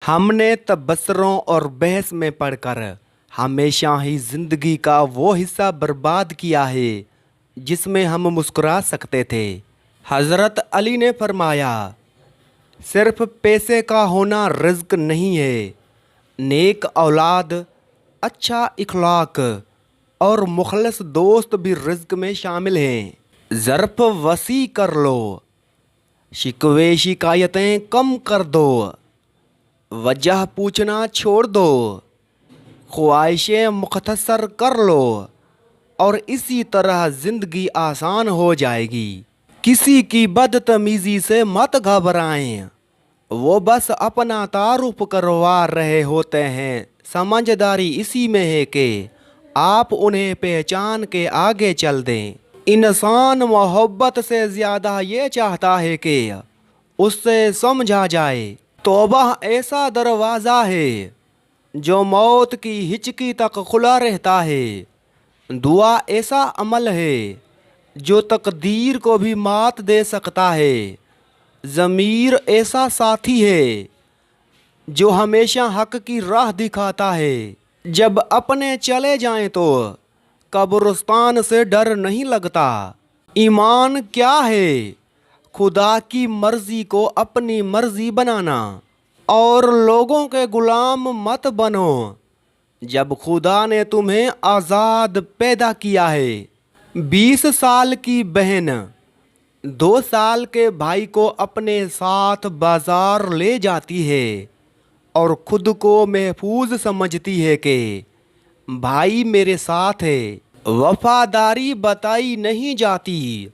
ہم نے تبصروں اور بحث میں پڑھ کر ہمیشہ ہی زندگی کا وہ حصہ برباد کیا ہے جس میں ہم مسکرا سکتے تھے۔ حضرت علی نے فرمایا، صرف پیسے کا ہونا رزق نہیں ہے، نیک اولاد، اچھا اخلاق اور مخلص دوست بھی رزق میں شامل ہیں۔ ظرف وسیع کر لو، شکوے شکایتیں کم کر دو، وجہ پوچھنا چھوڑ دو، خواہشیں مختصر کر لو اور اسی طرح زندگی آسان ہو جائے گی۔ کسی کی بدتمیزی سے مت گھبرائیں، وہ بس اپنا تعارف کروا رہے ہوتے ہیں۔ سمجھداری اسی میں ہے کہ آپ انہیں پہچان کے آگے چل دیں۔ انسان محبت سے زیادہ یہ چاہتا ہے کہ اس سے سمجھا جائے۔ توبہ ایسا دروازہ ہے جو موت کی ہچکی تک کھلا رہتا ہے۔ دعا ایسا عمل ہے جو تقدیر کو بھی مات دے سکتا ہے۔ ضمیر ایسا ساتھی ہے جو ہمیشہ حق کی راہ دکھاتا ہے۔ جب اپنے چلے جائیں تو قبرستان سے ڈر نہیں لگتا۔ ایمان کیا ہے؟ خدا کی مرضی کو اپنی مرضی بنانا اور لوگوں کے غلام مت بنو۔ جب خدا نے تمہیں آزاد پیدا کیا ہے، 20 سال کی بہن 2 سال کے بھائی کو اپنے ساتھ بازار لے جاتی ہے اور خود کو محفوظ سمجھتی ہے کہ بھائی میرے ساتھ ہے۔ وفاداری بتائی نہیں جاتی،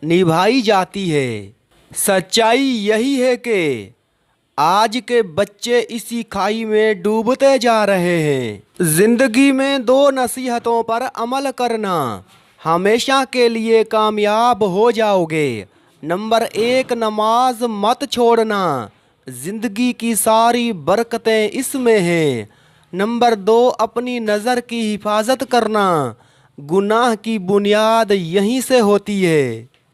نبھائی جاتی ہے۔ سچائی یہی ہے کہ آج کے بچے اسی کھائی میں ڈوبتے جا رہے ہیں۔ زندگی میں 2 نصیحتوں پر عمل کرنا، ہمیشہ کے لیے کامیاب ہو جاؤ گے۔ نمبر 1، نماز مت چھوڑنا، زندگی کی ساری برکتیں اس میں ہیں۔ نمبر 2، اپنی نظر کی حفاظت کرنا، گناہ کی بنیاد یہیں سے ہوتی ہے۔